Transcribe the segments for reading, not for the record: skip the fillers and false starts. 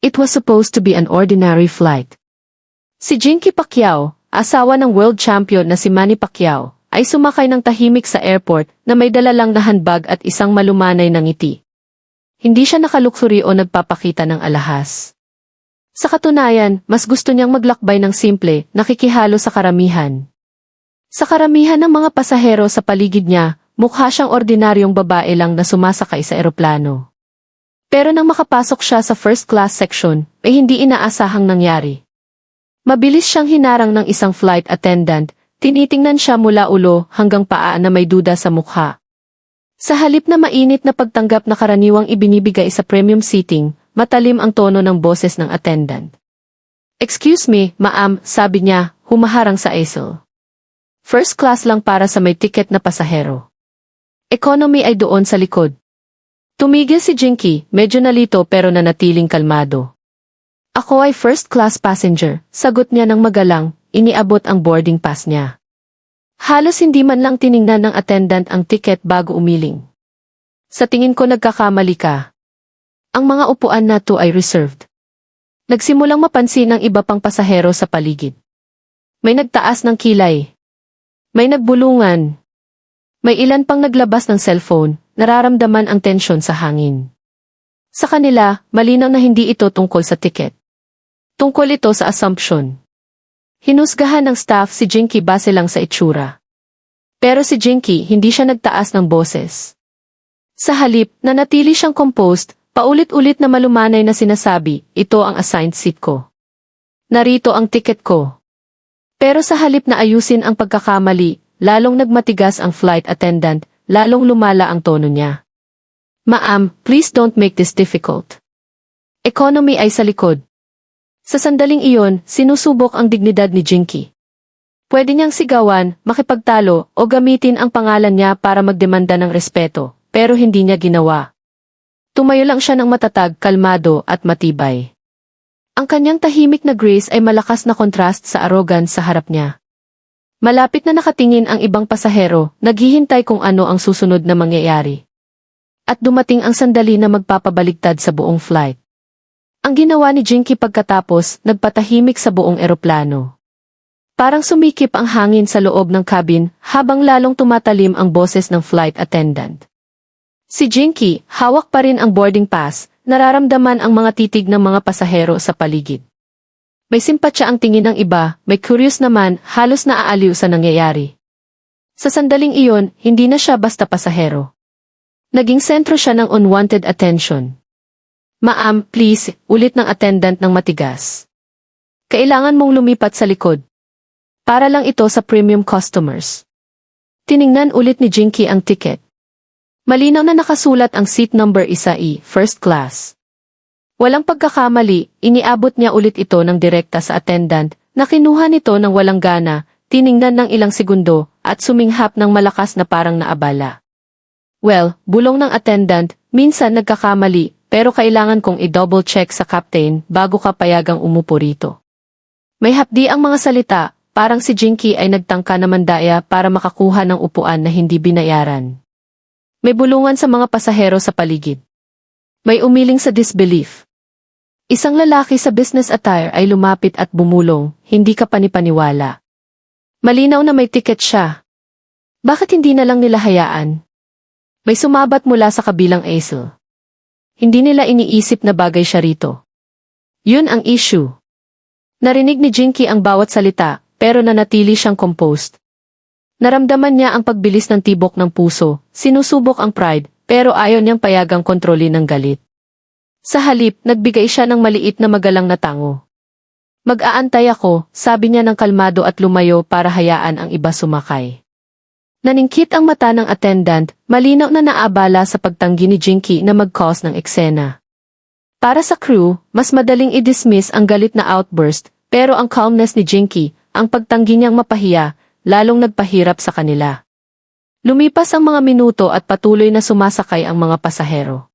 It was supposed to be an ordinary flight. Si Jinky Pacquiao, asawa ng world champion na si Manny Pacquiao, ay sumakay ng tahimik sa airport na may dala lang na handbag at isang malumanay na ngiti. Hindi siya nakaluksuri o nagpapakita ng alahas. Sa katunayan, mas gusto niyang maglakbay ng simple, nakikihalo sa karamihan. Sa karamihan ng mga pasahero sa paligid niya, mukha siyang ordinaryong babae lang na sumasakay sa eroplano. Pero nang makapasok siya sa first class section, ay hindi inaasahang nangyari. Mabilis siyang hinarang ng isang flight attendant, tinitingnan siya mula ulo hanggang paa na may duda sa mukha. Sa halip na mainit na pagtanggap na karaniwang ibinibigay sa premium seating, matalim ang tono ng boses ng attendant. "Excuse me, ma'am," sabi niya, humaharang sa easel. "First class lang para sa may ticket na pasahero. Economy ay doon sa likod." Tumigil si Jinky, medyo nalito pero nanatiling kalmado. "Ako ay first class passenger," sagot niya ng magalang, iniabot ang boarding pass niya. Halos hindi man lang tiningnan ng attendant ang ticket bago umiling. "Sa tingin ko nagkakamali ka. Ang mga upuan na to ay reserved." Nagsimulang mapansin ang iba pang pasahero sa paligid. May nagtaas ng kilay. May nagbulungan. May ilan pang naglabas ng cellphone, nararamdaman ang tensyon sa hangin. Sa kanila, malinaw na hindi ito tungkol sa tiket. Tungkol ito sa assumption. Hinusgahan ng staff si Jinky base lang sa itsura. Pero si Jinky hindi siya nagtaas ng boses. Sa halip, nanatili siyang composed, paulit-ulit na malumanay na sinasabi, "Ito ang assigned seat ko. Narito ang ticket ko." Pero sa halip na ayusin ang pagkakamali, lalong nagmatigas ang flight attendant, lalong lumala ang tono niya. "Ma'am, please don't make this difficult. Economy ay sa likod." Sa sandaling iyon, sinusubok ang dignidad ni Jinky. Pwede niyang sigawan, makipagtalo, o gamitin ang pangalan niya para magdemanda ng respeto, pero hindi niya ginawa. Tumayo lang siya ng matatag, kalmado, at matibay. Ang kanyang tahimik na grace ay malakas na kontrast sa arrogance sa harap niya. Malapit na nakatingin ang ibang pasahero, naghihintay kung ano ang susunod na mangyayari. At dumating ang sandali na magpapabaligtad sa buong flight. Ang ginawa ni Jinky pagkatapos, nagpatahimik sa buong eroplano. Parang sumikip ang hangin sa loob ng cabin, habang lalong tumatalim ang boses ng flight attendant. Si Jinky, hawak pa rin ang boarding pass, nararamdaman ang mga titig ng mga pasahero sa paligid. May simpatya ang tingin ng iba, may curious naman, halos naaaliw sa nangyayari. Sa sandaling iyon, hindi na siya basta pasahero. Naging sentro siya ng unwanted attention. "Ma'am, please," ulit ng attendant ng matigas. "Kailangan mong lumipat sa likod. Para lang ito sa premium customers." Tiningnan ulit ni Jinky ang ticket. Malinaw na nakasulat ang seat number 1E, first class. Walang pagkakamali, iniabot niya ulit ito ng direkta sa attendant, na kinuha nito ng walang gana, tiningnan ng ilang segundo, at suminghap ng malakas na parang naabala. "Well," bulong ng attendant, "minsan nagkakamali, pero kailangan kong i-double check sa captain bago ka payagang umupo rito." May hapdi ang mga salita, parang si Jinky ay nagtangka na mandaya para makakuha ng upuan na hindi binayaran. May bulungan sa mga pasahero sa paligid. May umiling sa disbelief. Isang lalaki sa business attire ay lumapit at bumulong, "Hindi ka panipaniwala. Malinaw na may ticket siya. Bakit hindi na lang nila hayaan?" May sumabat mula sa kabilang easel. Hindi nila iniisip na bagay siya rito. Yun ang issue. Narinig ni Jinky ang bawat salita, pero nanatili siyang composed. Naramdaman niya ang pagbilis ng tibok ng puso, sinusubok ang pride, pero ayaw niyang payagang kontrolin ng galit. Sa halip, nagbigay siya ng maliit na magalang na tango. "Mag-aantay ako," sabi niya ng kalmado at lumayo para hayaan ang iba sumakay. Naningkit ang mata ng attendant, malinaw na naabala sa pagtanggi ni Jinky na mag-cause ng eksena. Para sa crew, mas madaling i-dismiss ang galit na outburst, pero ang calmness ni Jinky, ang pagtanggi niyang mapahiya, lalong nagpahirap sa kanila. Lumipas ang mga minuto at patuloy na sumasakay ang mga pasahero.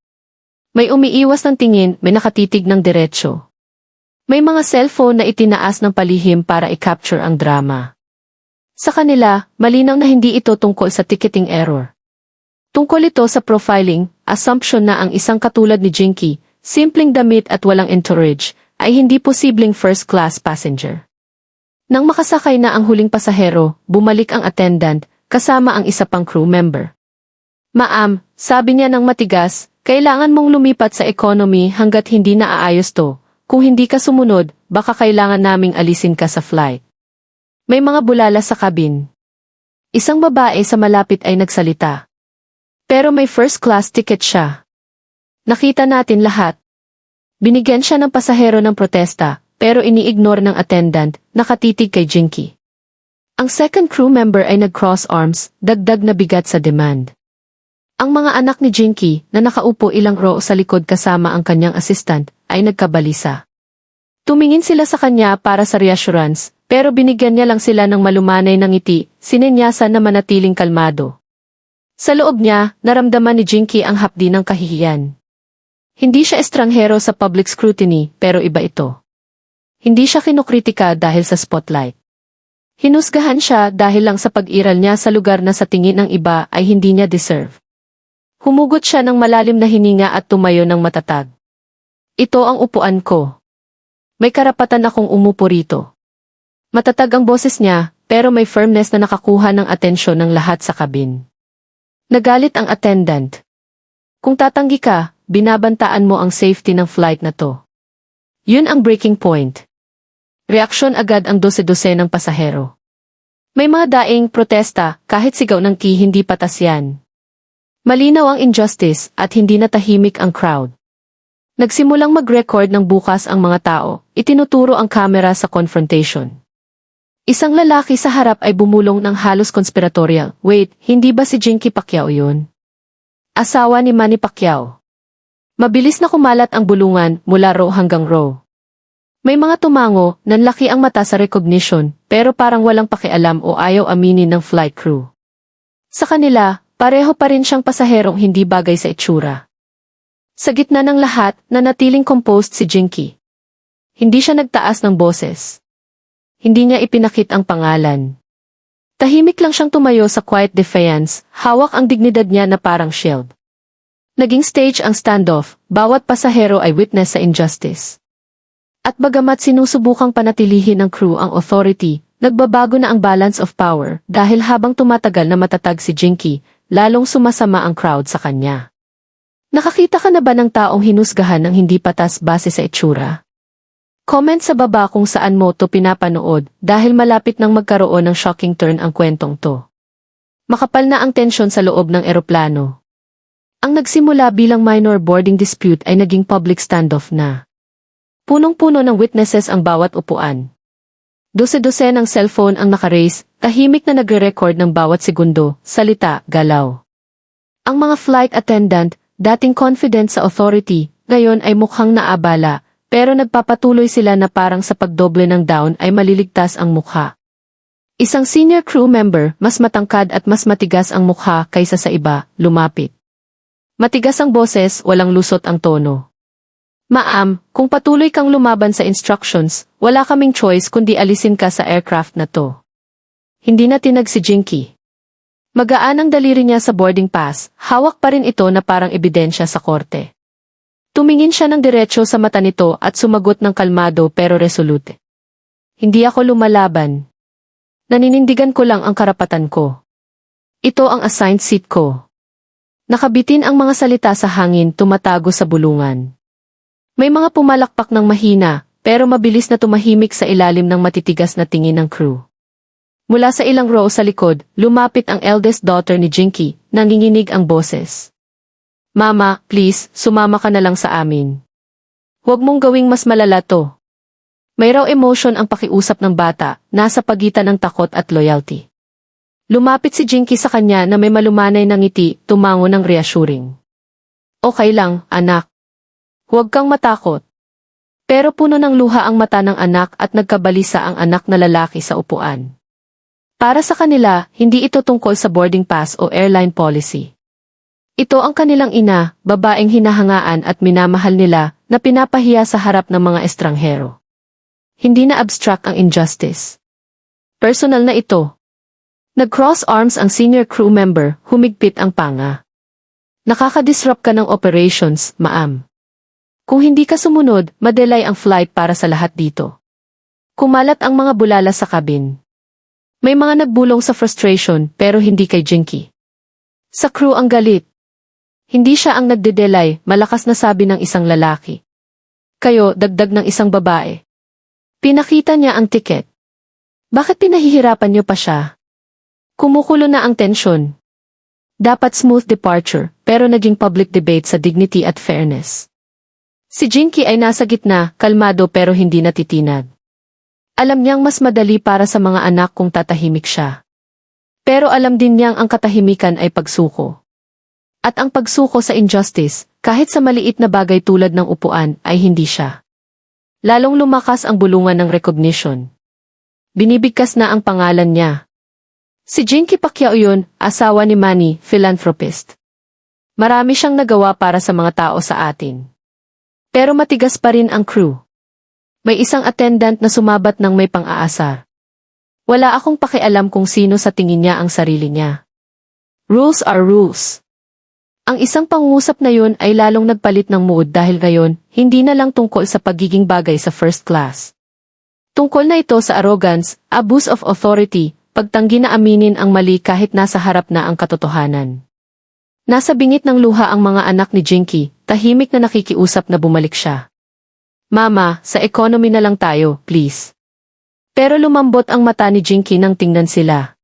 May umiiwas ng tingin, may nakatitig ng diretsyo. May mga cellphone na itinaas ng palihim para i-capture ang drama. Sa kanila, malinaw na hindi ito tungkol sa ticketing error. Tungkol ito sa profiling, assumption na ang isang katulad ni Jinky, simpleng damit at walang entourage, ay hindi posibleng first-class passenger. Nang makasakay na ang huling pasahero, bumalik ang attendant, kasama ang isa pang crew member. Ma'am, sabi niya ng matigas, kailangan mong lumipat sa economy hanggat hindi na aayos to. Kung hindi ka sumunod, baka kailangan naming alisin ka sa flight. May mga bulala sa cabin. Isang babae sa malapit ay nagsalita. Pero may first-class ticket siya. Nakita natin lahat. Binigyan siya ng pasahero ng protesta, pero ini-ignore ng attendant, nakatitig kay Jinky. Ang second crew member ay nag-cross arms, dagdag na bigat sa demand. Ang mga anak ni Jinky, na nakaupo ilang row sa likod kasama ang kanyang assistant, ay nagkabalisa. Tumingin sila sa kanya para sa reassurance, pero binigyan niya lang sila ng malumanay na ngiti, sinenyasan na manatiling kalmado. Sa loob niya, naramdaman ni Jinky ang hapdi ng kahihiyan. Hindi siya estranghero sa public scrutiny, pero iba ito. Hindi siya kinukritika dahil sa spotlight. Hinusgahan siya dahil lang sa pag-iral niya sa lugar na sa tingin ng iba ay hindi niya deserve. Humugot siya ng malalim na hininga at tumayo ng matatag. Ito ang upuan ko. May karapatan akong umupo rito. Matatag ang boses niya, pero may firmness na nakakuha ng atensyon ng lahat sa kabin. Nagalit ang attendant. Kung tatanggi ka, binabantaan mo ang safety ng flight na to. Yun ang breaking point. Reaksyon agad ang dose-dose ng pasahero. May mga daing protesta kahit sigaw ng ki hindi patas yan. Malinaw ang injustice at hindi natahimik ang crowd. Nagsimulang mag-record ng bukas ang mga tao, itinuturo ang kamera sa confrontation. Isang lalaki sa harap ay bumulong ng halos conspiratorial, wait, hindi ba si Jinky Pacquiao yun? Asawa ni Manny Pacquiao. Mabilis na kumalat ang bulungan mula row hanggang row. May mga tumango, nanlaki ang mata sa recognition, pero parang walang pakialam o ayaw aminin ng flight crew. Sa kanila, pareho pa rin siyang pasaherong hindi bagay sa itsura. Sa gitna ng lahat, nanatiling composed si Jinky. Hindi siya nagtaas ng boses. Hindi niya ipinakit ang pangalan. Tahimik lang siyang tumayo sa quiet defiance, hawak ang dignidad niya na parang shield. Naging stage ang standoff, bawat pasahero ay witness sa injustice. At bagamat sinusubukang panatilihin ng crew ang authority, nagbabago na ang balance of power dahil habang tumatagal na matatag si Jinky, lalong sumasama ang crowd sa kanya. Nakakita ka na ba ng taong hinusgahan ng hindi patas base sa itsura? Comment sa baba kung saan mo to pinapanood dahil malapit nang magkaroon ng shocking turn ang kwentong to. Makapal na ang tensyon sa loob ng eroplano. Ang nagsimula bilang minor boarding dispute ay naging public standoff na. Punong-puno ng witnesses ang bawat upuan. Dose-dose ng cellphone ang nakaraise, tahimik na nagre-record ng bawat segundo, salita, galaw. Ang mga flight attendant, dating confident sa authority, ngayon ay mukhang naabala, pero nagpapatuloy sila na parang sa pagdoble ng down ay maliligtas ang mukha. Isang senior crew member, mas matangkad at mas matigas ang mukha kaysa sa iba, lumapit. Matigas ang boses, walang lusot ang tono. Ma'am, kung patuloy kang lumaban sa instructions, wala kaming choice kundi alisin ka sa aircraft na to. Hindi na tinag si Jinky. Magaan ang daliri niya sa boarding pass, hawak pa rin ito na parang ebidensya sa korte. Tumingin siya ng diretso sa mata nito at sumagot ng kalmado pero resolute. Hindi ako lumalaban. Naninindigan ko lang ang karapatan ko. Ito ang assigned seat ko. Nakabitin ang mga salita sa hangin, tumatago sa bulungan. May mga pumalakpak ng mahina, pero mabilis na tumahimik sa ilalim ng matitigas na tingin ng crew. Mula sa ilang row sa likod, lumapit ang eldest daughter ni Jinky, nanginginig ang boses. Mama, please, sumama ka na lang sa amin. Huwag mong gawing mas malala to. May raw emotion ang pakiusap ng bata, nasa pagitan ng takot at loyalty. Lumapit si Jinky sa kanya na may malumanay na ngiti, tumango ng reassuring. Okay lang, anak. Huwag kang matakot. Pero puno ng luha ang mata ng anak at nagkabalisa ang anak na lalaki sa upuan. Para sa kanila, hindi ito tungkol sa boarding pass o airline policy. Ito ang kanilang ina, babaeng hinahangaan at minamahal nila, na pinapahiya sa harap ng mga estranghero. Hindi na abstract ang injustice. Personal na ito. Nag-cross arms ang senior crew member, humigpit ang panga. Nakaka-disrupt ka ng operations, ma'am. Kung hindi ka sumunod, madelay ang flight para sa lahat dito. Kumalat ang mga bulala sa cabin. May mga nagbulong sa frustration pero hindi kay Jinky. Sa crew ang galit. Hindi siya ang nagdedelay, malakas na sabi ng isang lalaki. Kayo, dagdag ng isang babae. Pinakita niya ang tiket. Bakit pinahihirapan niyo pa siya? Kumukulo na ang tensyon. Dapat smooth departure, pero naging public debate sa dignity at fairness. Si Jinky ay nasa gitna, kalmado pero hindi natitinag. Alam niyang mas madali para sa mga anak kung tatahimik siya. Pero alam din niyang ang katahimikan ay pagsuko. At ang pagsuko sa injustice, kahit sa maliit na bagay tulad ng upuan, ay hindi siya. Lalong lumakas ang bulungan ng recognition. Binibigkas na ang pangalan niya. Si Jinky Pacquiao yun, asawa ni Manny, philanthropist. Marami siyang nagawa para sa mga tao sa atin. Pero matigas pa rin ang crew. May isang attendant na sumabat ng may pang-aasar. Wala akong pakialam kung sino sa tingin niya ang sarili niya. Rules are rules. Ang isang pangusap na yun ay lalong nagpalit ng mood dahil ngayon, hindi na lang tungkol sa pagiging bagay sa first class. Tungkol na ito sa arrogance, abuse of authority, pagtanggi na aminin ang mali kahit nasa harap na ang katotohanan. Nasa bingit ng luha ang mga anak ni Jinky, tahimik na nakikiusap na bumalik siya. Mama, sa economy na lang tayo, please. Pero lumambot ang mata ni Jinky nang tingnan sila.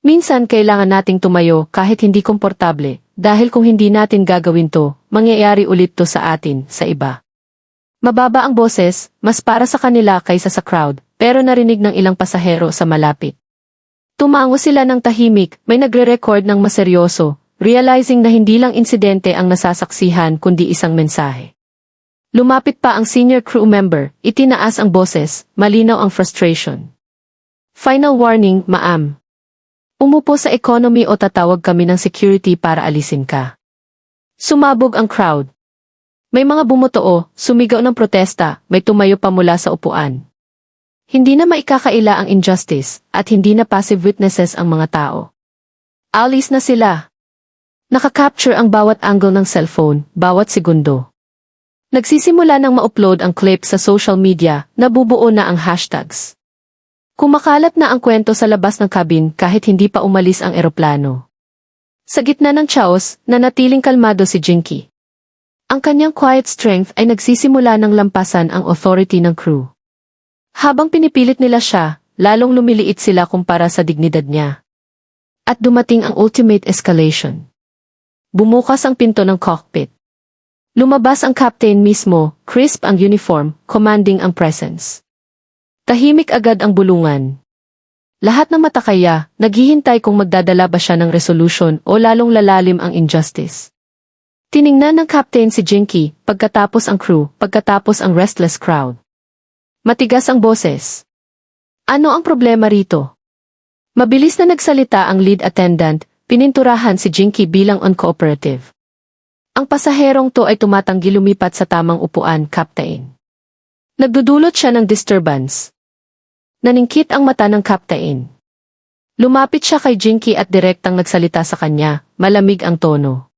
Minsan kailangan nating tumayo kahit hindi komportable, dahil kung hindi natin gagawin to, mangyayari ulit to sa atin, sa iba. Mababa ang boses, mas para sa kanila kaysa sa crowd, pero narinig ng ilang pasahero sa malapit. Tumango sila ng tahimik, may nagre-record ng maseryoso, realizing na hindi lang insidente ang nasasaksihan kundi isang mensahe. Lumapit pa ang senior crew member, itinaas ang boses, malinaw ang frustration. Final warning, ma'am. Umupo sa economy o tatawag kami ng security para alisin ka. Sumabog ang crowd. May mga bumutoo, sumigaw ng protesta, may tumayo pa mula sa upuan. Hindi na maikakaila ang injustice, at hindi na passive witnesses ang mga tao. Alis na sila. Nakakapture ang bawat angle ng cellphone, bawat segundo. Nagsisimula nang ma-upload ang clip sa social media, nabubuo na ang hashtags. Kumakalat na ang kwento sa labas ng cabin kahit hindi pa umalis ang eroplano. Sa gitna ng chaos, nanatiling kalmado si Jinky. Ang kanyang quiet strength ay nagsisimula ng lampasan ang authority ng crew. Habang pinipilit nila siya, lalong lumiliit sila kumpara sa dignidad niya. At dumating ang ultimate escalation. Bumukas ang pinto ng cockpit. Lumabas ang captain mismo, crisp ang uniform, commanding ang presence. Tahimik agad ang bulungan. Lahat ng matakaya, naghihintay kung magdadala ba siya ng resolution o lalong lalalim ang injustice. Tiningnan ng captain si Jinky, pagkatapos ang crew, pagkatapos ang restless crowd. Matigas ang boses. Ano ang problema rito? Mabilis na nagsalita ang lead attendant, pininturahan si Jinky bilang uncooperative. Ang pasaherong to ay tumatanggi lumipat sa tamang upuan, Captain. Nagdudulot siya ng disturbance. Naningkit ang mata ng Captain. Lumapit siya kay Jinky at direktang nagsalita sa kanya, malamig ang tono.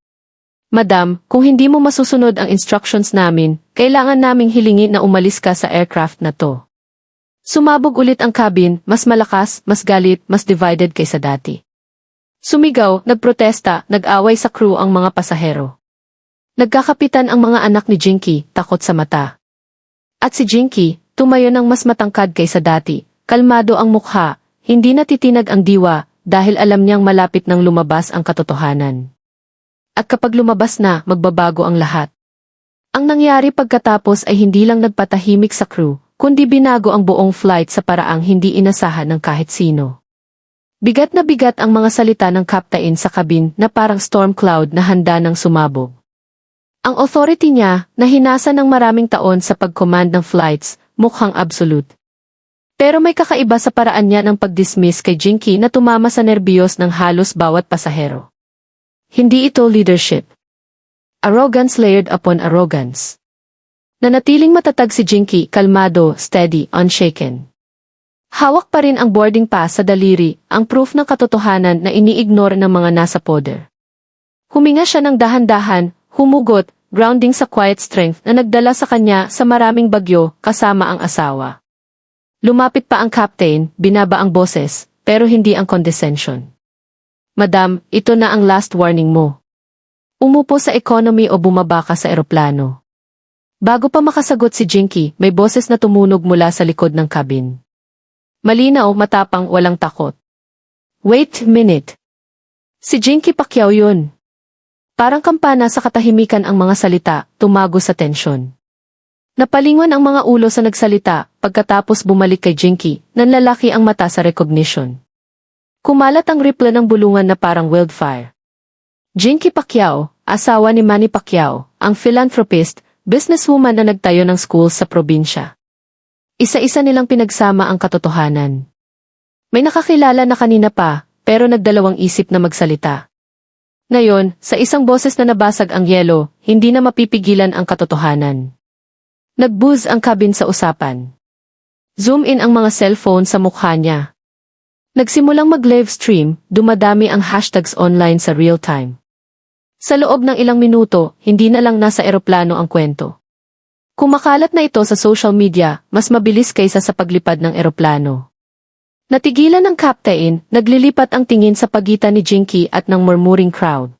Madam, kung hindi mo masusunod ang instructions namin, kailangan naming hilingin na umalis ka sa aircraft na to. Sumabog ulit ang cabin, mas malakas, mas galit, mas divided kaysa dati. Sumigaw, nagprotesta, nag-away sa crew ang mga pasahero. Nagkakapitan ang mga anak ni Jinky, takot sa mata. At si Jinky, tumayo ng mas matangkad kaysa dati, kalmado ang mukha, hindi natitinag ang diwa, dahil alam niyang malapit nang lumabas ang katotohanan. At kapag lumabas na, magbabago ang lahat. Ang nangyari pagkatapos ay hindi lang nagpatahimik sa crew, kundi binago ang buong flight sa paraang hindi inasahan ng kahit sino. Bigat na bigat ang mga salita ng captain sa cabin na parang storm cloud na handa ng sumabog. Ang authority niya, na hinasa ng maraming taon sa pag-command ng flights, mukhang absolute. Pero may kakaiba sa paraan niya ng pag-dismiss kay Jinky na tumama sa nerbiyos ng halos bawat pasahero. Hindi ito leadership. Arrogance layered upon arrogance. Nanatiling matatag si Jinky, kalmado, steady, unshaken. Hawak pa rin ang boarding pass sa daliri, ang proof ng katotohanan na ini-ignore ng mga nasa poder. Huminga siya ng dahan-dahan, humugot, grounding sa quiet strength na nagdala sa kanya sa maraming bagyo kasama ang asawa. Lumapit pa ang captain, binaba ang boses, pero hindi ang condescension. Madam, ito na ang last warning mo. Umupo sa economy o bumaba ka sa eroplano. Bago pa makasagot si Jinky, may boses na tumunog mula sa likod ng cabin. Malinaw, matapang, walang takot. Wait a minute. Si Jinky Pacquiao yun. Parang kampana sa katahimikan ang mga salita, tumago sa tensyon. Napalingon ang mga ulo sa nagsalita, pagkatapos bumalik kay Jinky, nanlalaki ang mata sa recognition. Kumalat ang ripple ng bulungan na parang wildfire. Jinky Pacquiao, asawa ni Manny Pacquiao, ang philanthropist, businesswoman na nagtayo ng school sa probinsya. Isa-isa nilang pinagsama ang katotohanan. May nakakilala na kanina pa, pero nagdalawang isip na magsalita. Ngayon, sa isang boses na nabasag ang yelo, hindi na mapipigilan ang katotohanan. Nag-buzz ang cabin sa usapan. Zoom in ang mga cellphone sa mukha niya. Nagsimulang mag-live stream, dumadami ang hashtags online sa real time. Sa loob ng ilang minuto, hindi na lang nasa eroplano ang kwento. Kumakalat na ito sa social media, mas mabilis kaysa sa paglipad ng eroplano. Natigilan ng captain, naglilipat ang tingin sa pagitan ni Jinky at ng murmuring crowd.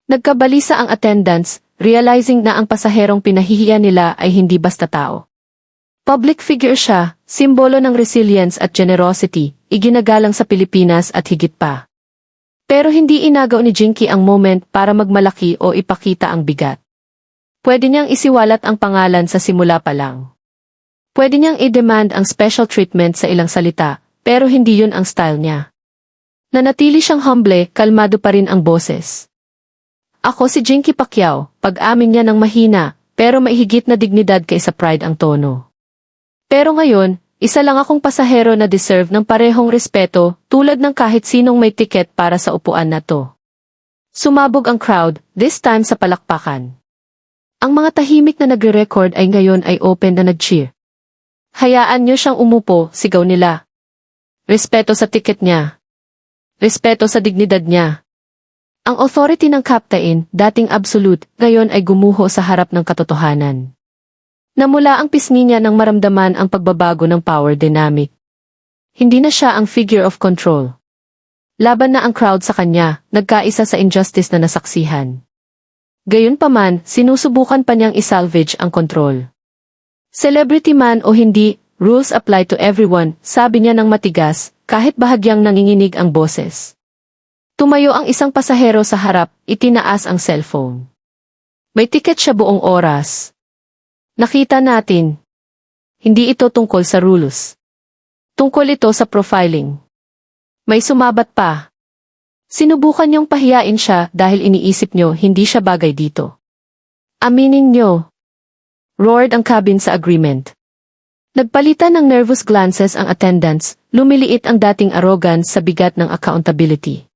Nagkabalisa ang attendants, realizing na ang pasaherong pinahihiya nila ay hindi basta tao. Public figure siya, simbolo ng resilience at generosity, iginagalang sa Pilipinas at higit pa. Pero hindi inagaw ni Jinky ang moment para magmalaki o ipakita ang bigat. Pwede niyang isiwalat ang pangalan sa simula pa lang. Pwede niyang i-demand ang special treatment sa ilang salita, pero hindi yun ang style niya. Nanatili siyang humble, kalmado pa rin ang boses. Ako si Jinky Pacquiao, pag-amin niya ng mahina, pero may higit na dignidad kaysa pride ang tono. Pero ngayon, isa lang akong pasahero na deserve ng parehong respeto, tulad ng kahit sinong may tiket para sa upuan na to. Sumabog ang crowd, this time sa palakpakan. Ang mga tahimik na nagre-record ay ngayon ay open na nag-cheer. Hayaan niyo siyang umupo, sigaw nila. Respeto sa tiket niya. Respeto sa dignidad niya. Ang authority ng captain, dating absolute, ngayon ay gumuho sa harap ng katotohanan. Namula ang pisngi niya nang maramdaman ang pagbabago ng power dynamic. Hindi na siya ang figure of control. Laban na ang crowd sa kanya, nagkaisa sa injustice na nasaksihan. Gayunpaman, sinusubukan pa niyang isalvage ang control. Celebrity man o hindi, rules apply to everyone, sabi niya ng matigas, kahit bahagyang nanginginig ang boses. Tumayo ang isang pasahero sa harap, itinaas ang cellphone. May tiket siya buong oras. Nakita natin. Hindi ito tungkol sa rules. Tungkol ito sa profiling. May sumabat pa. Sinubukan niyong pahiyain siya dahil iniisip niyo hindi siya bagay dito. Aminin niyo. Roared ang cabin sa agreement. Nagpalitan ng nervous glances ang attendants, lumiliit ang dating arrogance sa bigat ng accountability.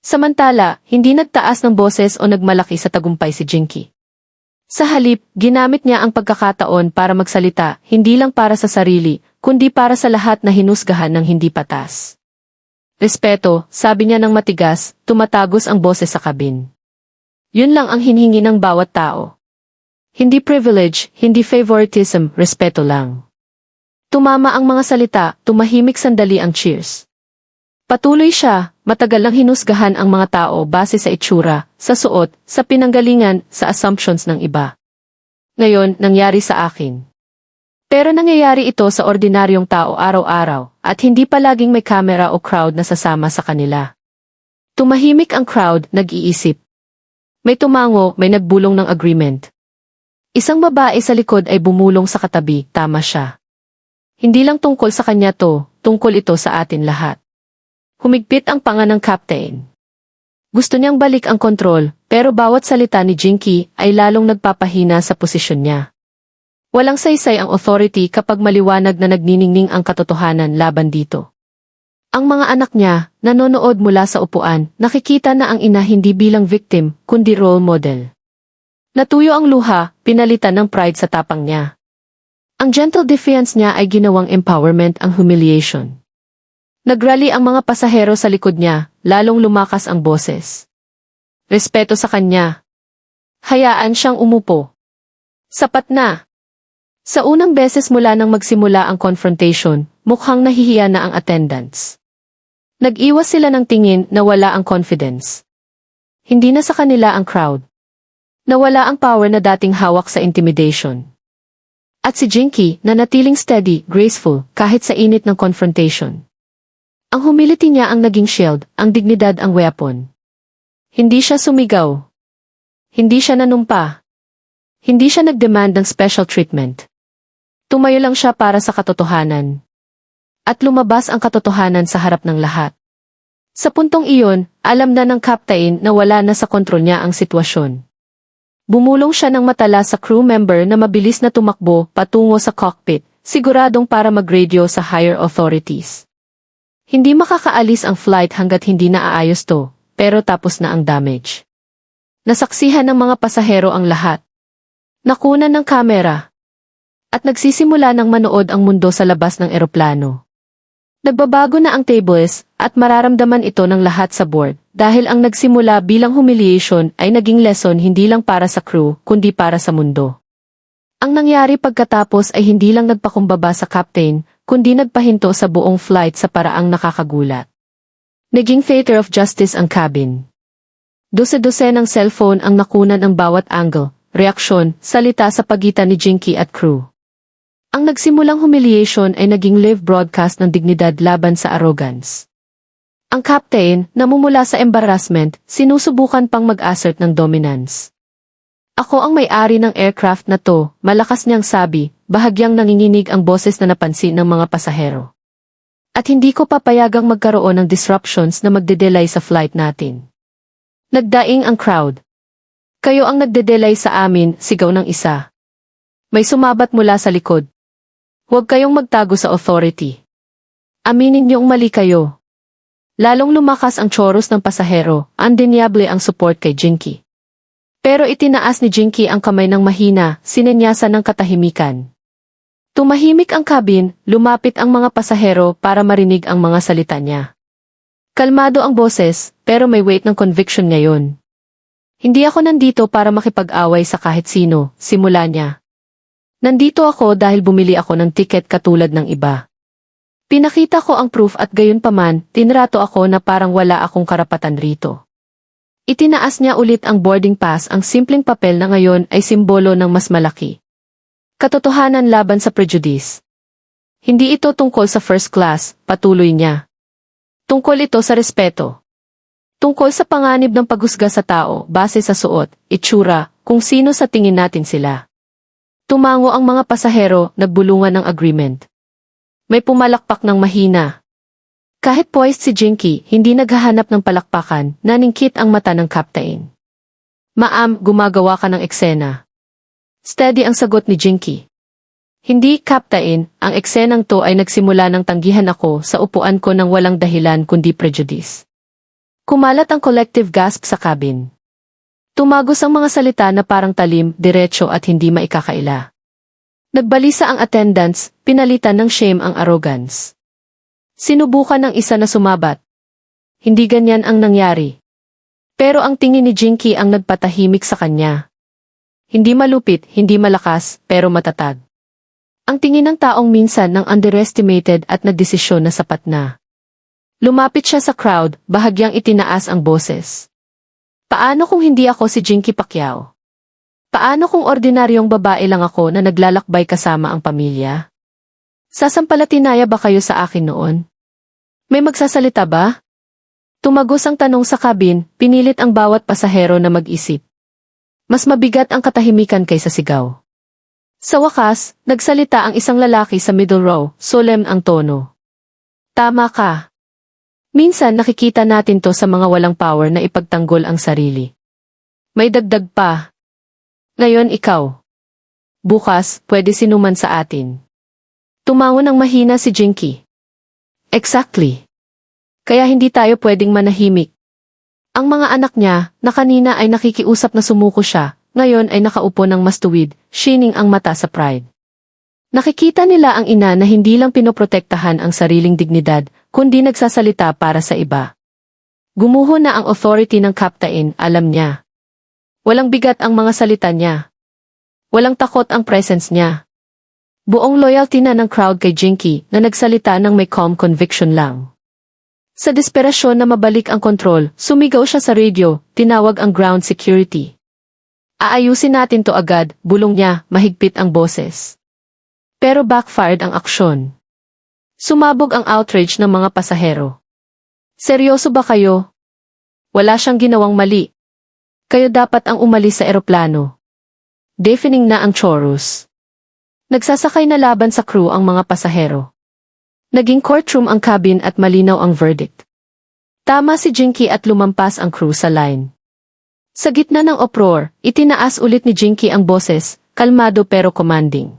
Samantala, hindi nagtaas ng boses o nagmalaki sa tagumpay si Jinky. Sa halip, ginamit niya ang pagkakataon para magsalita, hindi lang para sa sarili, kundi para sa lahat na hinusgahan ng hindi patas. Respeto, sabi niya ng matigas, tumatagos ang boses sa kabin. Yun lang ang hinhingi ng bawat tao. Hindi privilege, hindi favoritism, respeto lang. Tumama ang mga salita, tumahimik sandali ang cheers. Patuloy siya, matagal lang hinusgahan ang mga tao base sa itsura, sa suot, sa pinanggalingan, sa assumptions ng iba. Ngayon, nangyari sa akin. Pero nangyayari ito sa ordinaryong tao araw-araw, at hindi palaging may kamera o crowd na sasama sa kanila. Tumahimik ang crowd, nag-iisip. May tumango, may nagbulong ng agreement. Isang babae sa likod ay bumulong sa katabi, tama siya. Hindi lang tungkol sa kanya to, tungkol ito sa atin lahat. Humigpit ang panga ng captain. Gusto niyang balik ang kontrol, pero bawat salita ni Jinky ay lalong nagpapahina sa posisyon niya. Walang saysay ang authority kapag maliwanag na nagniningning ang katotohanan laban dito. Ang mga anak niya, nanonood mula sa upuan, nakikita na ang ina hindi bilang victim, kundi role model. Natuyo ang luha, pinalitan ng pride sa tapang niya. Ang gentle defiance niya ay ginawang empowerment ang humiliation. Nagrally ang mga pasahero sa likod niya, lalong lumakas ang boses. Respeto sa kanya. Hayaan siyang umupo. Sapat na. Sa unang beses mula nang magsimula ang confrontation, mukhang nahihiya na ang attendants. Nag-iwas sila ng tingin na wala ang confidence. Hindi na sa kanila ang crowd. Nawala ang power na dating hawak sa intimidation. At si Jinky, na natiling steady, graceful, kahit sa init ng confrontation. Ang humility niya ang naging shield, ang dignidad ang weapon. Hindi siya sumigaw. Hindi siya nanumpa. Hindi siya nag-demand ng special treatment. Tumayo lang siya para sa katotohanan. At lumabas ang katotohanan sa harap ng lahat. Sa puntong iyon, alam na ng captain na wala na sa kontrol niya ang sitwasyon. Bumulong siya ng matala sa crew member na mabilis na tumakbo patungo sa cockpit, siguradong para mag-radio sa higher authorities. Hindi makakaalis ang flight hanggat hindi naaayos to, pero tapos na ang damage. Nasaksihan ng mga pasahero ang lahat. Nakunan ng kamera. At nagsisimula ng manood ang mundo sa labas ng eroplano. Nagbabago na ang tables, at mararamdaman ito ng lahat sa board, dahil ang nagsimula bilang humiliation ay naging lesson hindi lang para sa crew, kundi para sa mundo. Ang nangyari pagkatapos ay hindi lang nagpakumbaba sa captain, kundi nagpahinto sa buong flight sa paraang nakakagulat. Naging theater of justice ang cabin. Dose-dose ng cellphone ang nakunan ang bawat angle, reaksyon, salita sa pagitan ni Jinky at crew. Ang nagsimulang humiliation ay naging live broadcast ng dignidad laban sa arrogance. Ang captain, namumula sa embarrassment, sinusubukan pang mag-assert ng dominance. Ako ang may-ari ng aircraft na to, malakas niyang sabi, bahagyang nanginginig ang boses na napansin ng mga pasahero. At hindi ko papayagang magkaroon ng disruptions na magde-delay sa flight natin. Nagdaing ang crowd. Kayo ang nagde-delay sa amin, sigaw ng isa. May sumabat mula sa likod. Huwag kayong magtago sa authority. Aminin niyong mali kayo. Lalong lumakas ang choros ng pasahero, undeniable ang support kay Jinky. Pero itinaas ni Jinky ang kamay ng mahina, sinenyasan ng katahimikan. Tumahimik ang cabin, lumapit ang mga pasahero para marinig ang mga salita niya. Kalmado ang boses, pero may weight ng conviction ngayon. Hindi ako nandito para makipag-away sa kahit sino, simula niya. Nandito ako dahil bumili ako ng tiket katulad ng iba. Pinakita ko ang proof at gayunpaman, tinrato ako na parang wala akong karapatan rito. Itinaas niya ulit ang boarding pass, ang simpleng papel na ngayon ay simbolo ng mas malaki. Katotohanan laban sa prejudice. Hindi ito tungkol sa first class, patuloy niya. Tungkol ito sa respeto. Tungkol sa panganib ng paghusga sa tao base sa suot, itsura, kung sino sa tingin natin sila. Tumango ang mga pasahero, nagbulungan ng agreement. May pumalakpak ng mahina. Kahit poised si Jinky, hindi naghahanap ng palakpakan, naningkit ang mata ng captain. Ma'am, gumagawa ka ng eksena. Steady ang sagot ni Jinky. Hindi, captain, ang eksenang to ay nagsimula ng tanggihan ako sa upuan ko ng walang dahilan kundi prejudice. Kumalat ang collective gasp sa cabin. Tumagos ang mga salita na parang talim, diretso at hindi maikakaila. Nagbalisa ang attendants, pinalitan ng shame ang arrogance. Sinubukan ng isa na sumabat. Hindi ganyan ang nangyari. Pero ang tingin ni Jinky ang nagpatahimik sa kanya. Hindi malupit, hindi malakas, pero matatag. Ang tingin ng taong minsan ng underestimated at nagdesisyon na sapat na. Lumapit siya sa crowd, bahagyang itinaas ang boses. Paano kung hindi ako si Jinky Pacquiao? Paano kung ordinaryong babae lang ako na naglalakbay kasama ang pamilya? Sasampalatinaya ba kayo sa akin noon? May magsasalita ba? Tumagos ang tanong sa cabin, pinilit ang bawat pasahero na mag-isip. Mas mabigat ang katahimikan kaysa sigaw. Sa wakas, nagsalita ang isang lalaki sa middle row, solemn ang tono. Tama ka. Minsan nakikita natin to sa mga walang power na ipagtanggol ang sarili. May dagdag pa. Ngayon ikaw. Bukas, pwede sinuman sa atin. Tumango ng mahina si Jinky. Exactly. Kaya hindi tayo pwedeng manahimik. Ang mga anak niya, na kanina ay nakikiusap na sumuko siya, ngayon ay nakaupo ng mas tuwid, shining ang mata sa pride. Nakikita nila ang ina na hindi lang pinoprotektahan ang sariling dignidad, kundi nagsasalita para sa iba. Gumuho na ang authority ng captain, alam niya. Walang bigat ang mga salita niya. Walang takot ang presence niya. Buong loyalty na ng crowd kay Jinky na nagsalita ng may calm conviction lang. Sa desperasyon na mabalik ang kontrol, sumigaw siya sa radio, tinawag ang ground security. Aayusin natin to agad, bulong niya, mahigpit ang boses. Pero backfired ang aksyon. Sumabog ang outrage ng mga pasahero. Seryoso ba kayo? Wala siyang ginawang mali. Kayo dapat ang umalis sa eroplano. Deafening na ang chorus. Nagsasakay na laban sa crew ang mga pasahero. Naging courtroom ang cabin at malinaw ang verdict. Tama si Jinky at lumampas ang crew sa line. Sa gitna ng uproar, itinaas ulit ni Jinky ang boses, kalmado pero commanding.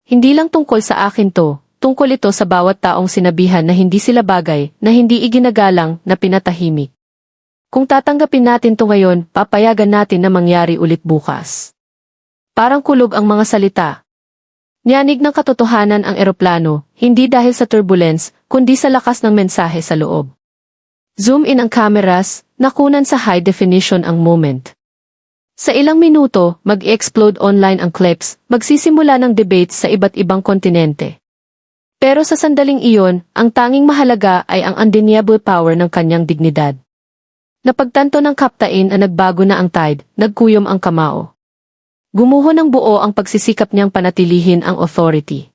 Hindi lang tungkol sa akin to, tungkol ito sa bawat taong sinabihan na hindi sila bagay, na hindi iginagalang, na pinatahimik. Kung tatanggapin natin to ngayon, papayagan natin na mangyari ulit bukas. Parang kulog ang mga salita. Niyanig ng katotohanan ang eroplano, hindi dahil sa turbulence, kundi sa lakas ng mensahe sa loob. Zoom in ang cameras, nakunan sa high definition ang moment. Sa ilang minuto, mag-explode online ang clips, magsisimula ng debates sa iba't ibang kontinente. Pero sa sandaling iyon, ang tanging mahalaga ay ang undeniable power ng kanyang dignidad. Napagtanto ng kaptain na nagbago na ang tide, nagkuyom ang kamao. Gumuho ng buo ang pagsisikap niyang panatilihin ang authority.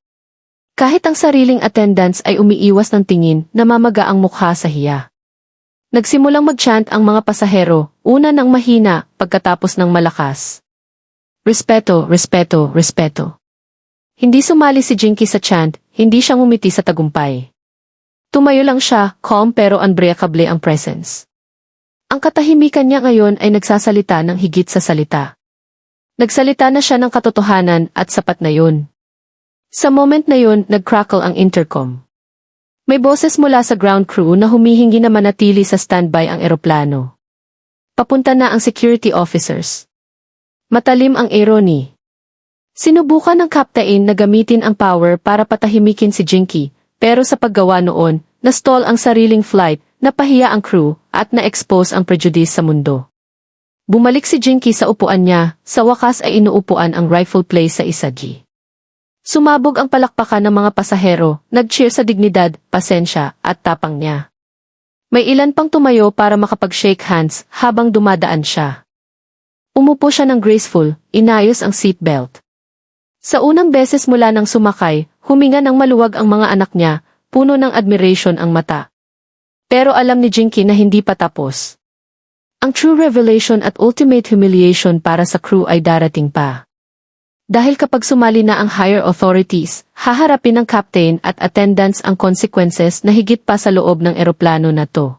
Kahit ang sariling attendants ay umiiwas ng tingin, namamaga ang mukha sa hiya. Nagsimulang mag-chant ang mga pasahero, una ng mahina, pagkatapos ng malakas. Respeto, respeto, respeto. Hindi sumali si Jinky sa chant, hindi siya ngumiti sa tagumpay. Tumayo lang siya, calm pero unbreakable ang presence. Ang katahimikan niya ngayon ay nagsasalita ng higit sa salita. Nagsalita na siya ng katotohanan at sapat na yun. Sa moment na yun, nag-crackle ang intercom. May boses mula sa ground crew na humihingi na manatili sa standby ang eroplano. Papunta na ang security officers. Matalim ang irony. Sinubukan ng captain na gamitin ang power para patahimikin si Jinky, pero sa paggawa noon, na-stall ang sariling flight, napahiya ang crew, at na-expose ang prejudice sa mundo. Bumalik si Jinky sa upuan niya, sa wakas ay inuupuan ang rifle place sa isa-G. Sumabog ang palakpakan ng mga pasahero, nag-cheer sa dignidad, pasensya, at tapang niya. May ilan pang tumayo para makapag-shake hands habang dumadaan siya. Umupo siya ng graceful, inayos ang seatbelt. Sa unang beses mula nang sumakay, huminga ng maluwag ang mga anak niya, puno ng admiration ang mata. Pero alam ni Jinky na hindi pa tapos. Ang true revelation at ultimate humiliation para sa crew ay darating pa. Dahil kapag sumali na ang higher authorities, haharapin ng captain at attendants ang consequences na higit pa sa loob ng eroplano na to.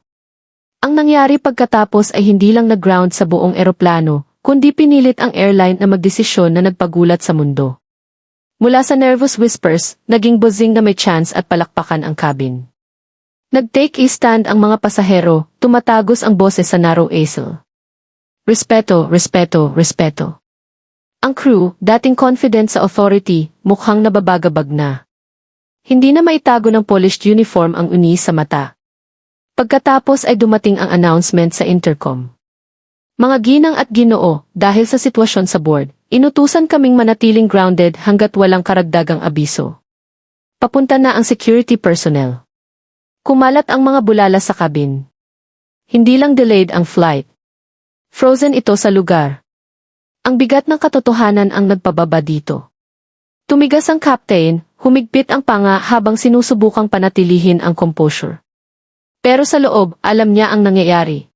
Ang nangyari pagkatapos ay hindi lang nag-ground sa buong eroplano, kundi pinilit ang airline na magdesisyon na nagpagulat sa mundo. Mula sa nervous whispers, naging buzzing na may chance at palakpakan ang cabin. Nag-take a stand ang mga pasahero, tumatagos ang boses sa narrow aisle. Respeto, respeto, respeto. Ang crew, dating confident sa authority, mukhang nababagabag na. Hindi na maitago ng polished uniform ang unis sa mata. Pagkatapos ay dumating ang announcement sa intercom. Mga ginang at ginoo, dahil sa sitwasyon sa board, inutusan kaming manatiling grounded hanggat walang karagdagang abiso. Papunta na ang security personnel. Kumalat ang mga bulala sa cabin. Hindi lang delayed ang flight. Frozen ito sa lugar. Ang bigat ng katotohanan ang nagpababa dito. Tumigas ang captain, humigpit ang panga habang sinusubukang panatilihin ang composure. Pero sa loob, alam niya ang nangyayari.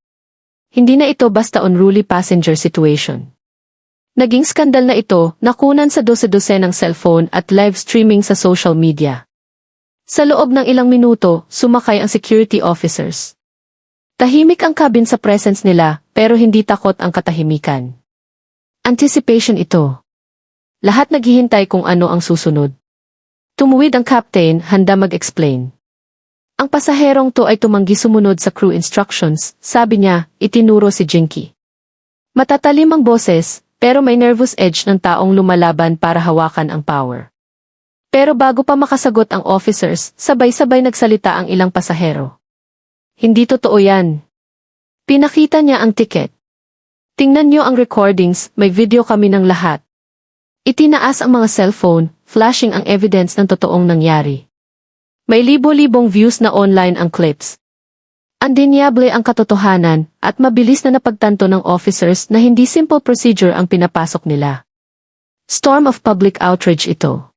Hindi na ito basta unruly passenger situation. Naging skandal na ito, nakunan sa dose-dose ng cellphone at live streaming sa social media. Sa loob ng ilang minuto, sumakay ang security officers. Tahimik ang cabin sa presence nila, pero hindi takot ang katahimikan. Anticipation ito. Lahat naghihintay kung ano ang susunod. Tumuwid ang captain, handa mag-explain. Ang pasaherong to ay tumanggi sumunod sa crew instructions, sabi niya, itinuro si Jinky. Matatalim ang boses, pero may nervous edge ng taong lumalaban para hawakan ang power. Pero bago pa makasagot ang officers, sabay-sabay nagsalita ang ilang pasahero. Hindi totoo yan. Pinakita niya ang tiket. Tingnan nyo ang recordings, may video kami ng lahat. Itinaas ang mga cellphone, flashing ang evidence ng totoong nangyari. May libo-libong views na online ang clips. Undeniable ang katotohanan at mabilis na napagtanto ng officers na hindi simple procedure ang pinapasok nila. Storm of public outrage ito.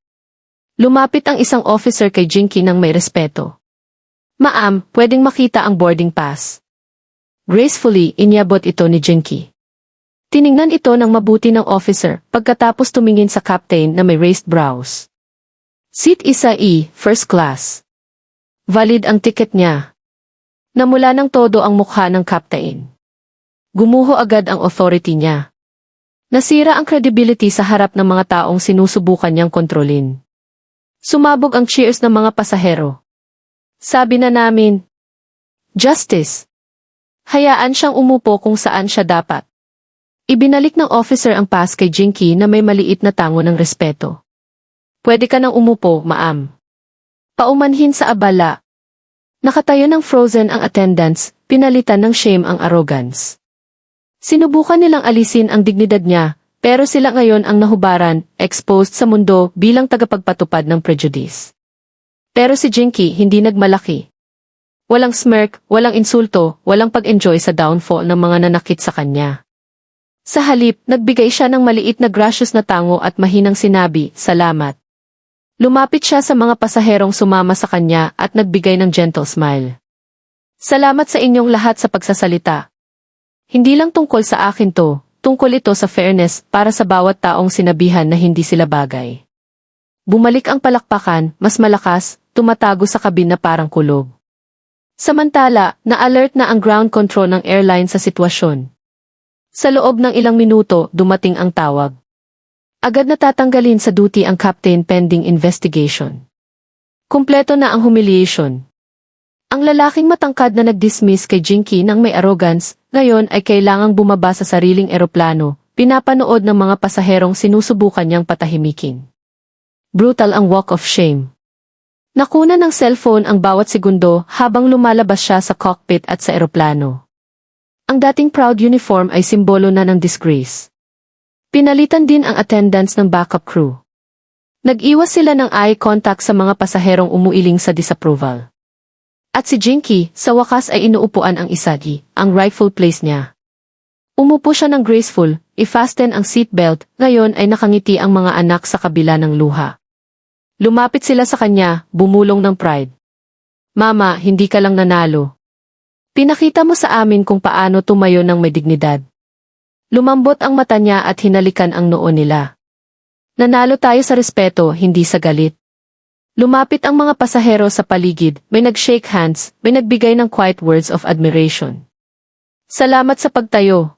Lumapit ang isang officer kay Jinky nang may respeto. Ma'am, pwedeng makita ang boarding pass. Gracefully, inyabot ito ni Jinky. Tiningnan ito ng mabuti ng officer pagkatapos tumingin sa captain na may raised brows. Seat isa E, first class. Valid ang ticket niya. Namula ng todo ang mukha ng captain. Gumuho agad ang authority niya. Nasira ang credibility sa harap ng mga taong sinusubukan niyang kontrolin. Sumabog ang cheers ng mga pasahero. Sabi na namin, Justice. Hayaan siyang umupo kung saan siya dapat. Ibinalik ng officer ang pass kay Jinky na may maliit na tango ng respeto. Pwede ka nang umupo, ma'am. Paumanhin sa abala. Nakatayo ng frozen ang attendants, pinalitan ng shame ang arrogance. Sinubukan nilang alisin ang dignidad niya, pero sila ngayon ang nahubaran, exposed sa mundo bilang tagapagpatupad ng prejudice. Pero si Jinky hindi nagmalaki. Walang smirk, walang insulto, walang pag-enjoy sa downfall ng mga nanakit sa kanya. Sa halip, nagbigay siya ng maliit na gracious na tango at mahinang sinabi, salamat. Lumapit siya sa mga pasaherong sumama sa kanya at nagbigay ng gentle smile. Salamat sa inyong lahat sa pagsasalita. Hindi lang tungkol sa akin to, tungkol ito sa fairness para sa bawat taong sinabihan na hindi sila bagay. Bumalik ang palakpakan, mas malakas, tumatago sa kabin na parang kulog. Samantala, na-alert na ang ground control ng airline sa sitwasyon. Sa loob ng ilang minuto, dumating ang tawag. Agad natatanggalin sa duty ang captain pending investigation. Kumpleto na ang humiliation. Ang lalaking matangkad na nag-dismiss kay Jinky nang may arrogance, ngayon ay kailangang bumaba sa sariling eroplano, pinapanood ng mga pasaherong sinusubukan niyang patahimikin. Brutal ang walk of shame. Nakuna ng cellphone ang bawat segundo habang lumalabas siya sa cockpit at sa eroplano. Ang dating proud uniform ay simbolo na ng disgrace. Pinalitan din ang attendants ng backup crew. Nag-iwas sila ng eye contact sa mga pasaherong umuiling sa disapproval. At si Jinky, sa wakas ay inuupuan ang isagi, ang rightful place niya. Umupo siya ng graceful, i-fasten ang seatbelt, ngayon ay nakangiti ang mga anak sa kabila ng luha. Lumapit sila sa kanya, bumulong ng pride. Mama, hindi ka lang nanalo. Pinakita mo sa amin kung paano tumayo ng may dignidad. Lumambot ang mata niya at hinalikan ang noo nila. Nanalo tayo sa respeto, hindi sa galit. Lumapit ang mga pasahero sa paligid, may nag-shake hands, may nagbigay ng quiet words of admiration. Salamat sa pagtayo.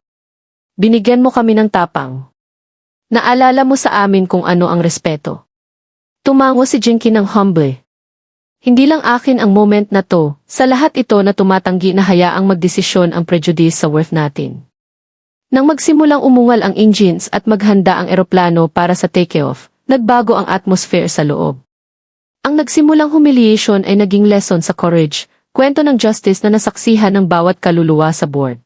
Binigyan mo kami ng tapang. Naalala mo sa amin kung ano ang respeto. Tumango si Jinky ng humble. Hindi lang akin ang moment na to, sa lahat ito na tumatanggi na hayaang magdesisyon ang prejudice sa worth natin. Nang magsimulang umungal ang engines at maghanda ang eroplano para sa take-off, nagbago ang atmosphere sa loob. Ang nagsimulang humiliation ay naging lesson sa courage, kwento ng justice na nasaksihan ng bawat kaluluwa sa board.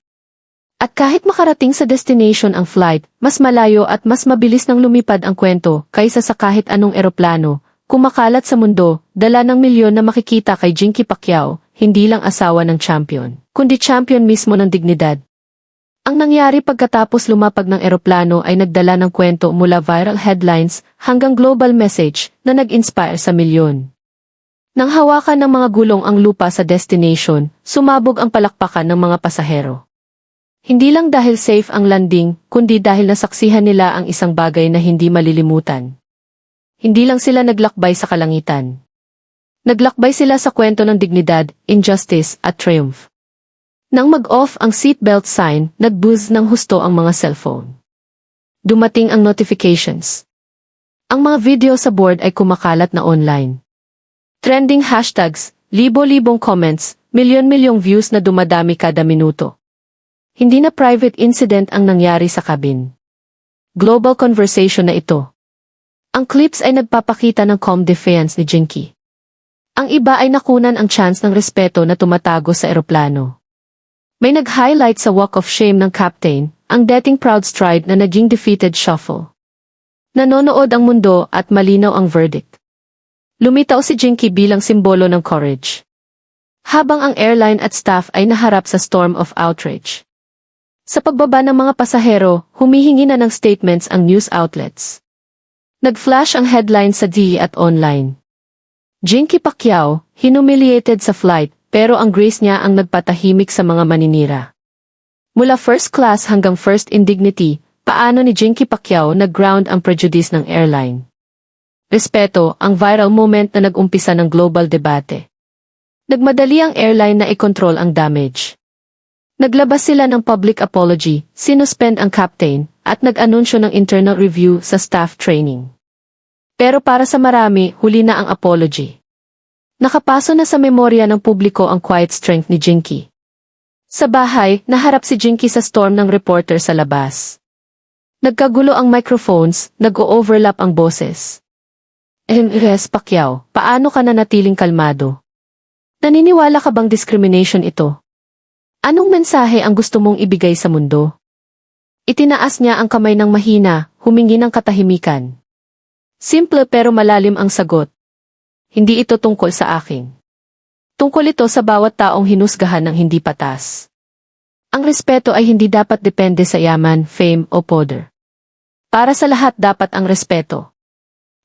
At kahit makarating sa destination ang flight, mas malayo at mas mabilis nang lumipad ang kwento kaysa sa kahit anong eroplano, kumakalat sa mundo, dala ng milyon na makikita kay Jinky Pacquiao, hindi lang asawa ng champion, kundi champion mismo ng dignidad. Ang nangyari pagkatapos lumapag ng eroplano ay nagdala ng kwento mula viral headlines hanggang global message na nag-inspire sa milyon. Nang hawakan ng mga gulong ang lupa sa destination, sumabog ang palakpakan ng mga pasahero. Hindi lang dahil safe ang landing, kundi dahil nasaksihan nila ang isang bagay na hindi malilimutan. Hindi lang sila naglakbay sa kalangitan. Naglakbay sila sa kwento ng dignidad, injustice, at triumph. Nang mag-off ang seatbelt sign, nag-buzz ng husto ang mga cellphone. Dumating ang notifications. Ang mga video sa board ay kumakalat na online. Trending hashtags, libo-libong comments, milyon-milyong views na dumadami kada minuto. Hindi na private incident ang nangyari sa cabin. Global conversation na ito. Ang clips ay nagpapakita ng calm defiance ni Jinky. Ang iba ay nakunan ang chance ng respeto na tumatago sa eroplano. May nag-highlight sa walk of shame ng captain, ang dating proud stride na naging defeated shuffle. Nanonood ang mundo at malinaw ang verdict. Lumitaw si Jinky bilang simbolo ng courage. Habang ang airline at staff ay naharap sa storm of outrage. Sa pagbaba ng mga pasahero, humihingi na ng statements ang news outlets. Nag-flash ang headline sa DE at online. Jinky Pacquiao, humiliated sa flight, pero ang grace niya ang nagpatahimik sa mga maninira. Mula first class hanggang first in dignity, paano ni Jinky Pacquiao nag-ground ang prejudice ng airline? Respeto, ang viral moment na nag-umpisa ng global debate. Nagmadali ang airline na i-control ang damage. Naglabas sila ng public apology, sinuspend ang captain, at nag-anunsyo ng internal review sa staff training. Pero para sa marami, huli na ang apology. Nakapaso na sa memorya ng publiko ang quiet strength ni Jinky. Sa bahay, naharap si Jinky sa storm ng reporter sa labas. Nagkagulo ang microphones, nag-o-overlap ang boses. Yes, Pacquiao, paano ka nanatiling kalmado? Naniniwala ka bang discrimination ito? Anong mensahe ang gusto mong ibigay sa mundo? Itinaas niya ang kamay ng mahina, humingi ng katahimikan. Simple pero malalim ang sagot. Hindi ito tungkol sa akin. Tungkol ito sa bawat taong hinusgahan ng hindi patas. Ang respeto ay hindi dapat depende sa yaman, fame o poder. Para sa lahat dapat ang respeto.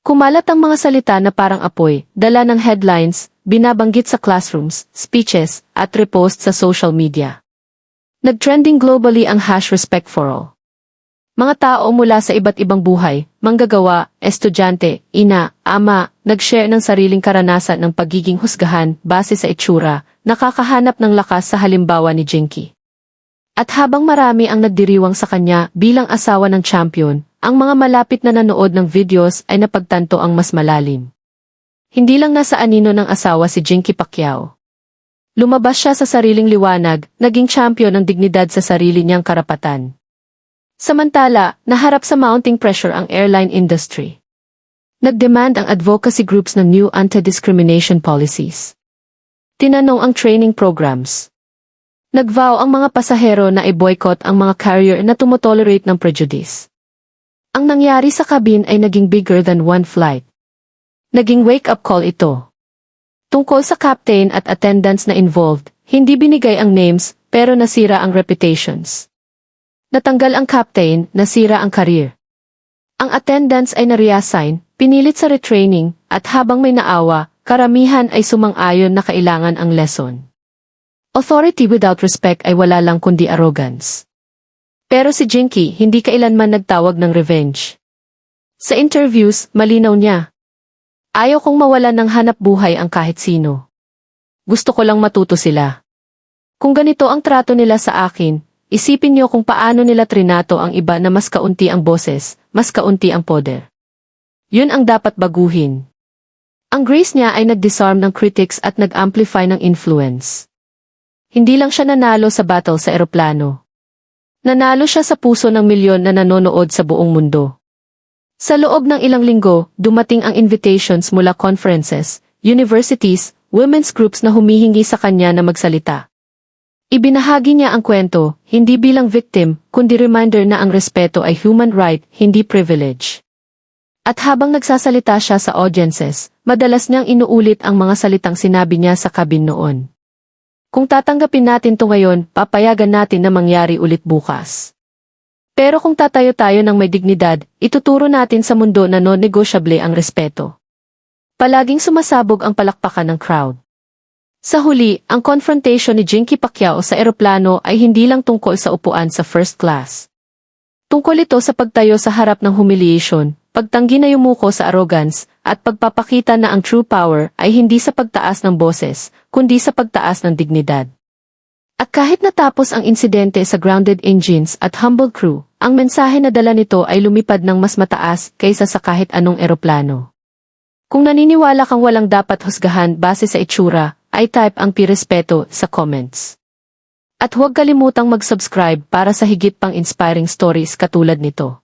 Kumalat ang mga salita na parang apoy, dala ng headlines, binabanggit sa classrooms, speeches, at repost sa social media. Nag-trending globally ang #respect for all. Mga tao mula sa iba't ibang buhay, manggagawa, estudyante, ina, ama, nag-share ng sariling karanasan ng pagiging husgahan base sa itsura, nakakahanap ng lakas sa halimbawa ni Jinky. At habang marami ang nagdiriwang sa kanya bilang asawa ng champion, ang mga malapit na nanood ng videos ay napagtanto ang mas malalim. Hindi lang nasa anino ng asawa si Jinky Pacquiao. Lumabas siya sa sariling liwanag, naging champion ng dignidad sa sarili niyang karapatan. Samantala, naharap sa mounting pressure ang airline industry. Nagdemand ang advocacy groups ng new anti-discrimination policies. Tinanong ang training programs. Nagvow ang mga pasahero na i-boycott ang mga carrier na tumotolerate ng prejudice. Ang nangyari sa cabin ay naging bigger than one flight. Naging wake-up call ito. Tungkol sa captain at attendants na involved, hindi binigay ang names pero nasira ang reputations. Natanggal ang captain, nasira ang career. Ang attendants ay na-reassign, pinilit sa retraining, at habang may naawa, karamihan ay sumang-ayon na kailangan ang lesson. Authority without respect ay wala lang kundi arrogance. Pero si Jinky hindi kailanman nagtawag ng revenge. Sa interviews, malinaw niya. Ayaw kong mawalan ng hanap buhay ang kahit sino. Gusto ko lang matuto sila. Kung ganito ang trato nila sa akin, isipin niyo kung paano nila trinato ang iba na mas kaunti ang boses, mas kaunti ang poder. Yun ang dapat baguhin. Ang grace niya ay nag-disarm ng critics at nag-amplify ng influence. Hindi lang siya nanalo sa battle sa eroplano. Nanalo siya sa puso ng milyon na nanonood sa buong mundo. Sa loob ng ilang linggo, dumating ang invitations mula conferences, universities, women's groups na humihingi sa kanya na magsalita. Ibinahagi niya ang kwento, hindi bilang victim, kundi reminder na ang respeto ay human right, hindi privilege. At habang nagsasalita siya sa audiences, madalas niyang inuulit ang mga salitang sinabi niya sa cabin noon. Kung tatanggapin natin to ngayon, papayagan natin na mangyari ulit bukas. Pero kung tatayo tayo ng may dignidad, ituturo natin sa mundo na non-negotiable ang respeto. Palaging sumasabog ang palakpakan ng crowd. Sa huli, ang confrontation ni Jinky Pacquiao sa eroplano ay hindi lang tungkol sa upuan sa first class. Tungkol ito sa pagtayo sa harap ng humiliation, pagtanggi na yumuko sa arrogance, at pagpapakita na ang true power ay hindi sa pagtaas ng boses, kundi sa pagtaas ng dignidad. At kahit natapos ang insidente sa grounded engines at humble crew, ang mensahe na dala nito ay lumipad ng mas mataas kaysa sa kahit anong eroplano. Kung naniniwala kang walang dapat husgahan base sa itsura, ay type ang pirespeto sa comments. At huwag kalimutang mag-subscribe para sa higit pang inspiring stories katulad nito.